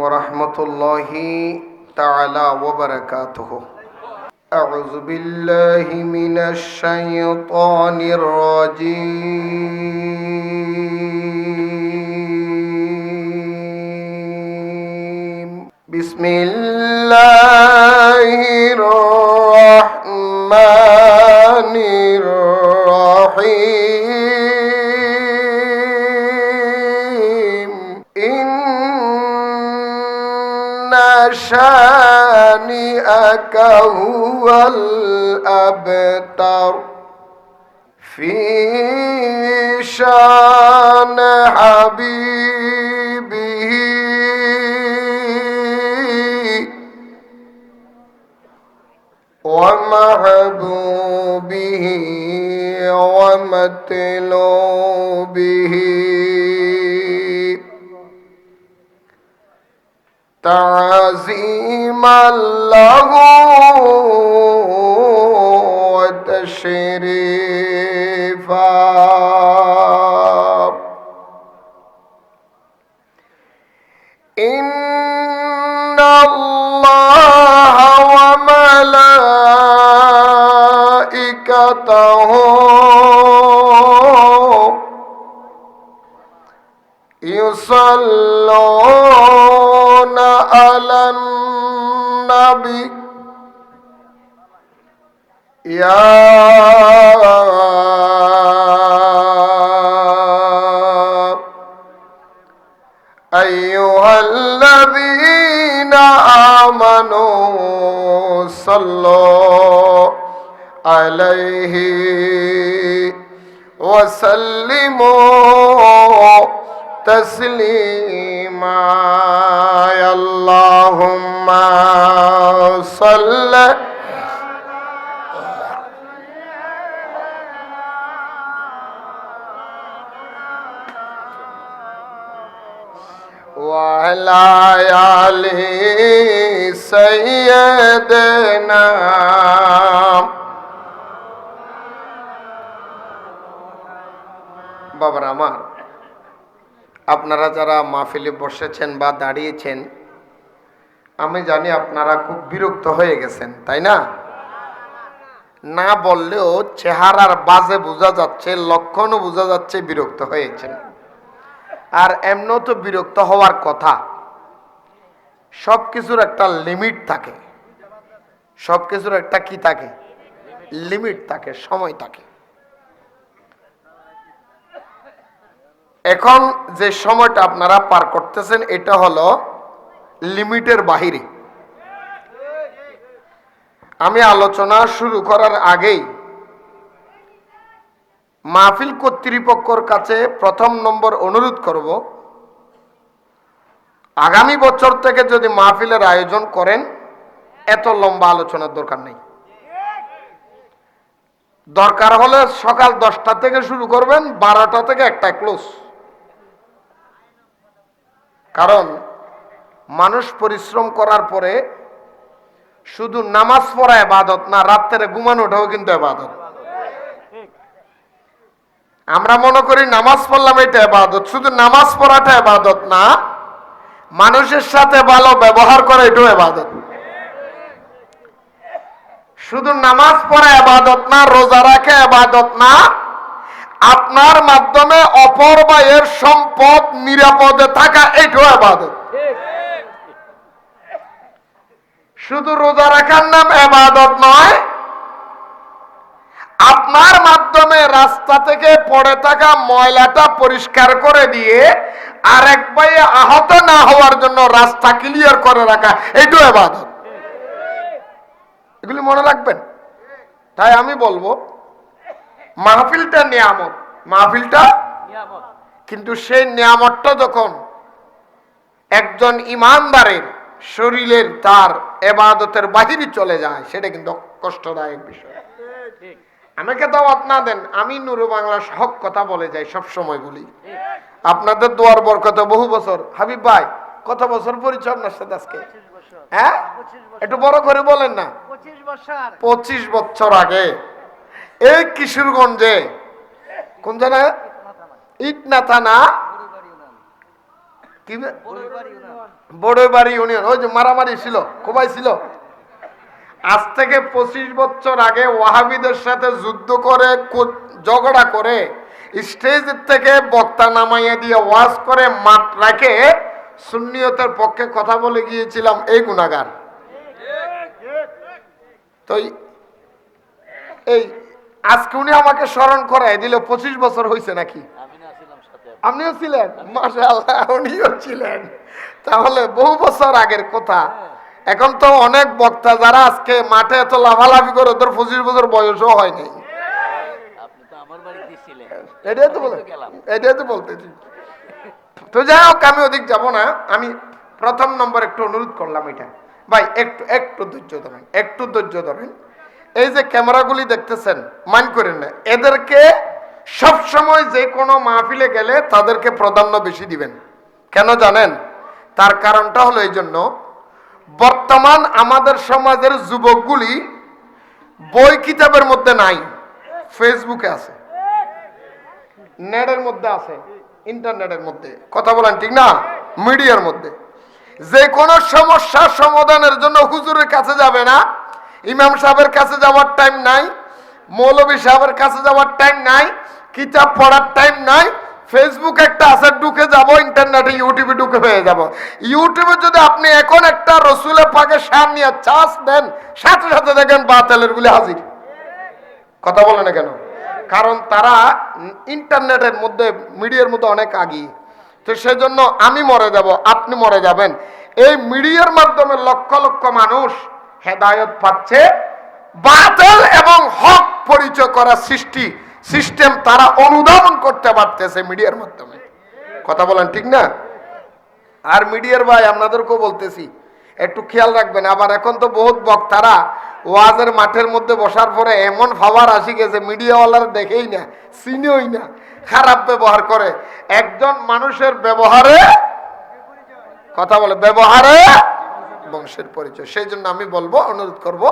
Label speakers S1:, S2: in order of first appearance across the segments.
S1: ورحمة الله تعالى وبركاته. أعوذ بالله من الشيطان الرجيم. بسم الله الرحمن الرحيم. إن شانئك هو الأبتر. في شان حبيبه ومحبوبه ومطلوبه تعظيما له وتشريفا. إن الله وملائكته يصلون على النبي يا أيها الذين آمنوا صلوا عليه وسلموا تسليما. اللهم صل وعلى آل سيدنا. বাবারা আমার, আপনারা যারা মাহফিলে বসেছেন বা দাঁড়িয়েছেন, আমি জানি আপনারা খুব বিরক্ত হয়ে গেছেন, তাই না? না বললেও চেহারার বাজে বোঝা যাচ্ছে, লক্ষণও বোঝা যাচ্ছে বিরক্ত হয়েছেন। আর এমনও তো বিরক্ত হওয়ার কথা। সব কিছুর একটা লিমিট থাকে, সব কিছুর একটা কি থাকে? লিমিট থাকে, সময় থাকে। এখন যে সময়টা আপনারা পার করতেছেন এটা হলো লিমিটের বাহিরে। আমি আলোচনা শুরু করার আগেই মাহফিল কর্তৃপক্ষের কাছে প্রথম নম্বর অনুরোধ করব, আগামী বছর থেকে যদি মাহফিলের আয়োজন করেন, এত লম্বা আলোচনার দরকার নেই। দরকার হলে সকাল 10টা থেকে শুরু করবেন, 12টা থেকে 1টায় ক্লোজ। কারণ মানুষ পরিশ্রম করার পরে শুধু নামাজ পড়া ইবাদত না, রাত্রে ঘুমানোটাও কিন্তু ইবাদত। আমরা মনে করি নামাজ পড়লাম এটা ইবাদত, শুধু নামাজ পড়াটা ইবাদত না, মানুষের সাথে ভালো ব্যবহার করা এটাও ইবাদত। শুধু নামাজ পড়া ইবাদত না, রোজা রাখা ইবাদত না, আপনার মাধ্যমে অপর ভাইয়ের সম্পদ নিরাপদে থাকা এটাও ইবাদত। শুধু রোজা রাখার নাম ইবাদত নয়, আপনার মাধ্যমে রাস্তা থেকে পড়ে থাকা ময়লাটা পরিষ্কার করে দিয়ে আরেক ভাই আহত না হওয়ার জন্য রাস্তা ক্লিয়ার করে রাখা এটাও ইবাদত। এগুলি মনে রাখবেন। তাই আমি বলবো, মাহফিলটা নিয়ামত, মাহফিলটা কিন্তু সেই নিয়ামতটা যখন একজন ইমানদারের শরীরের তার ইবাদতের বাহিরে চলে যায়, সেটা কিন্তু কষ্টদায়ক বিষয়। আমাকে দাওয়াত না দেন, আমি নুরু বাংলা হক কথা বলে যাই, সব সময় বলি। আপনাদের দোয়ার বরকতে বহু বছর। হাবিব ভাই, কত বছর পরিচয় আপনার সাথে আজকে? হ্যাঁ, একটু বড় করে বলেন না। 25 বছর আগে এই কিশোরগঞ্জে, কোন জায়গায়? ইটনা থানা কি বড়ইবাড়ি ইউনিয়ন, ওই যে মারামারি ছিল, কোবাই ছিল। আজ থেকে 25 বছর আগে ওয়াহাবিদের সাথে যুদ্ধ করে, ঝগড়া করে, স্টেজ থেকে বক্তা নামাইয়া দিয়ে ওয়াজ করে মাঠ রাখে সুন্নিয়তের পক্ষে কথা বলে গিয়েছিলাম এই গুনাহগার। তো এই আজকে উনি আমাকে স্মরণ করায় দিল 25 বছর হয়েছে নাকি? আপনিও ছিলেন? মাশাআল্লাহ, উনিও ছিলেন। তাহলে বহু বছর আগের কথা। এখন তো অনেক বক্তা যারা আজকে মাঠে এত লাফালাফি করে, ওদের 25 বছর বয়সও হয় নাই। এটাই তো বলতেছি। তো যাই হোক, আমি ওদিক যাব না। আমি প্রথম নম্বর একটু অনুরোধ করলাম, এটা ভাই একটু ধৈর্য ধরেন, একটু ধৈর্য ধরেন। এই যে ক্যামেরাগুলি দেখতেছেন, মাইন্ড করেন না, এদেরকে সব সময় যে কোনো মাহফিলে গেলে তাদেরকে প্রাধান্য বেশি দিবেন। কেন জানেন? তার কারণটা হলো এই জন্য, বর্তমান আমাদের সমাজের যুবকগুলি বই কিতাবের মধ্যে নাই, ফেসবুকে আছে, নেটের মধ্যে আছে, ইন্টারনেটের মধ্যে, কথা বলেন ঠিক না, মিডিয়ার মধ্যে। যে কোনো সমস্যার সমাধানের জন্য হুজুরের কাছে যাবে না, ইমাম সাহেবের কাছে যাওয়ার টাইম নাই, মৌলভী সাহেবের কাছে যাওয়ার টাইম নাই, কিতাব পড়ার টাইম নাই। ফেসবুক একটা আছে, ঢুকে যাব, ইন্টারনেটে ইউটিউবে ঢুকে পেয়ে যাব। ইউটিউবে যদি আপনি এখন একটা রসুলে পাকের শান নিয়ে চাষ দেন, সাথে সাথে দেখেন বাতিলের গুলি হাজির। কথা বলে না কেন? কারণ তারা ইন্টারনেটের মধ্যে, মিডিয়ার মধ্যে অনেক আগিয়ে। তো সেজন্য আমি মরে যাব, আপনি মরে যাবেন। এই মিডিয়ার মাধ্যমে লক্ষ লক্ষ মানুষ হেদায়েত পাচ্ছে, বাতিল এবং হক পরিচয় করার সিস্টেম তারা অনুধাবন করতে পারতেছে মিডিয়ার মাধ্যমে। কথা বলেন ঠিক না? আর মিডিয়ার ভাই আপনাদেরকেও বলতেছি, একটু খেয়াল রাখবেন। আবার এখন তো বহুত বক্তারা ওয়াজের মাঠের মধ্যে বসার পরে এমন ফাওয়ার আসি গেছে, মিডিয়াওয়ালার দেখেই না, চিনেই না, খারাপ ব্যবহার করে। একজন মানুষের ব্যবহারে, কথা বলে, ব্যবহারে বংশের পরিচয়। সেই জন্য আমি বলবো, অনুরোধ করব,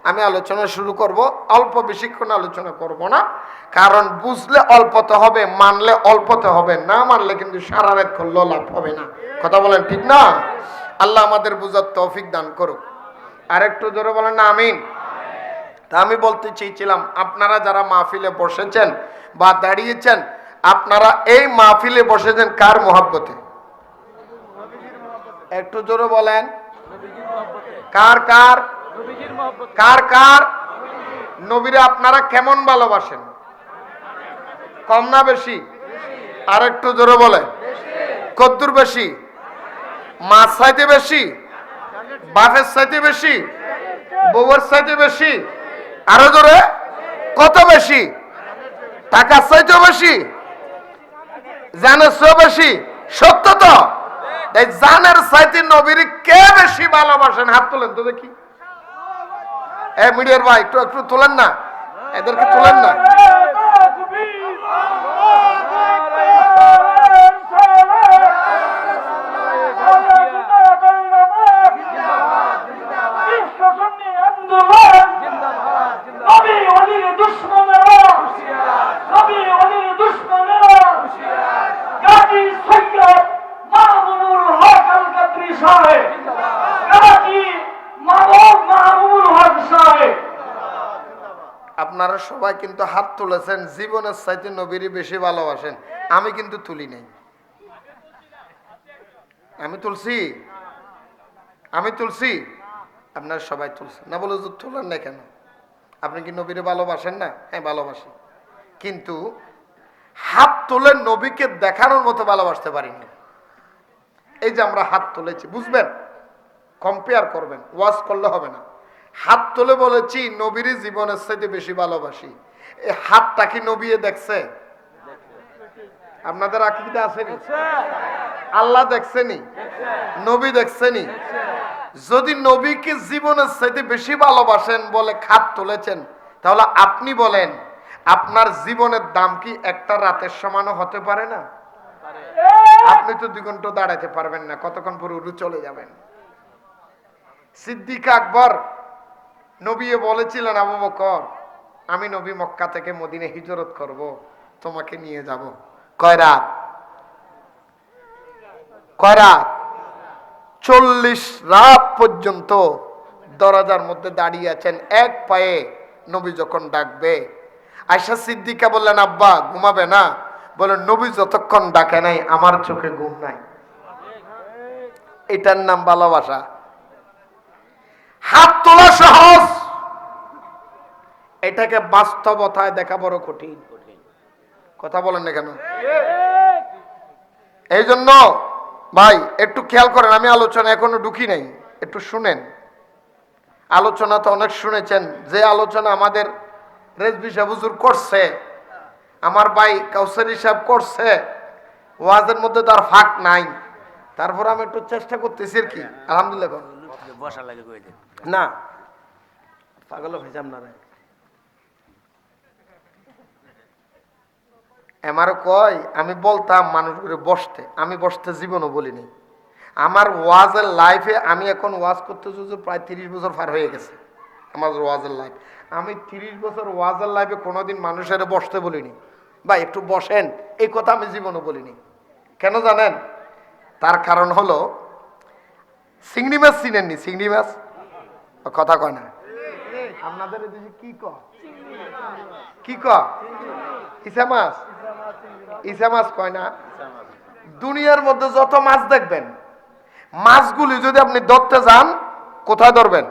S1: আমি আলোচনা শুরু করব, অল্প বেশিক্ষণ আলোচনা করব না, কারণ বুঝলে অল্পতে হবে, মানলে অল্পতে হবে, না মানলে কিন্তু সারা রাত করলেও লাভ হবে না। কথা বলেন ঠিক না? আল্লাহ আমাদের বুঝার তৌফিক দান করুক। আর একটু জোরে বলেন না আমিন। তা আমি বলতে চেয়েছিলাম, আপনারা যারা মাহফিলে বসেছেন বা দাঁড়িয়েছেন, আপনারা এই মাহফিলে বসেছেন কার মহব্বতে? একটু জোরে বলেন, কার কার কার কার? নবীরে আপনারা কেমন ভালোবাসেন? কম না বেশি? আর একটু জোরে বলে, কদ্দুর বেশি? মাছ চাইতে বেশি? বাপের চাইতে বেশি? বউয়ের চাইতে বেশি? আরো জোরে, কত বেশি? টাকার চাইতেও বেশি? জানের চেয়েও বেশি? সত্য তো? এই জানের চাইতে নবীর কে বেশি ভালোবাসেন? হাত তোলেন তো দেখি। এই মিডিয়ার ভাই একটু একটু তোলেন না, এদেরকে তোলেন না। আপনারা সবাই কিন্তু হাত তুলেছেন, জীবনের চাইতে নবীরই বেশি ভালোবাসেন। আমি কিন্তু তুলি নাই। আমি তুলছি? আমি তুলছি? আপনারা সবাই তুলছেন না? বলে যে তুলেন না কেন? আপনি কি নবীরে ভালোবাসেন না? হ্যাঁ ভালোবাসি, কিন্তু হাত তুলে নবীকে দেখানোর মতো ভালোবাসতে পারিনি। এই যে আমরা হাত তুলেছি, বুঝবেন, কম্পেয়ার করবেন, ওয়াজ করলে হবে না। হাত তুলে বলেছি নবীরই জীবনের চাইতে বেশি ভালোবাসি। এই হাতটা কি নবী দেখছে? আপনাদের আকীদা আসেনি? আল্লাহ দেখছেনি? নবী দেখছেনি? যদি নবীকে জীবনের চাইতে বেশি ভালোবাসেন বলে হাত তুলেছেন, তাহলে আপনি বলেন আপনার জীবনের দাম কি একটা রাতের সমানও হতে পারে না? আপনি তো 2 ঘন্টা দাঁড়াতে পারবেন না, কতক্ষণ পরে উড়ে চলে যাবেন। সিদ্দিক আকবর নবী বলেছিলেন, আবু বকর, আমি নবী মক্কা থেকে মদিনে হিজরত করব, তোমাকে নিয়ে যাব। কয় রাত? কয় রাত? 40 রাত পর্যন্ত দরজার মধ্যে দাঁড়িয়ে আছেন, এক পায়ে। নবী যখন ডাকবে, আয়েশা সিদ্দিকা বললেন, আব্বা ঘুমাবে না? বলেন, নবী যতক্ষণ ডাকে নাই আমার চোখে ঘুম নাই। এটার নাম ভালোবাসা। হাত তোলা সহজ, এটাকে বাস্তবতায় দেখা বড় কঠিন। কথা বলেন না কেন? এই জন্য ভাই একটু খেয়াল করেন, আমি আলোচনা এখনো ঢুকি নাই, একটু শুনেন। আলোচনা তো অনেক শুনেছেন, যে আলোচনা আমাদের রেজভি সাহেব হুজুর করছে, আমার ভাই কাউসারি সাহেব করছে, ওয়াজের মধ্যে তার ফাঁক নাই। তারপর আমি একটু চেষ্টা করতেছি আর কি, আলহামদুলিল্লাহ। না পাগল ভেজাম না রে, আমারও কয় আমি বলতাম মানুষগুলো বসতে, আমি বসতে জীবনও বলিনি। আমার ওয়াজের লাইফে আমি এখন ওয়াজ করতে প্রায় 30 বছর পার হয়ে গেছে আমার ওয়াজের লাইফ। আমি 30 বছর ওয়াজের লাইফে কোনোদিন মানুষের বসতে বলিনি, ভাই একটু বসেন, এই কথা আমি জীবনও বলিনি। কেন জানেন? তার কারণ হলো, চিংড়ি মাছ চিনেননি? চিংড়ি মাছ কথা কয় না আপনাদের এদেশে? কি কয়? ইসা মাছ? ইসা মাছ কয় না? দুনিয়ার মধ্যে যত মাছ দেখবেন, মাছগুলি যদি আপনি ধরতে যান, কোথায় ধরবেন?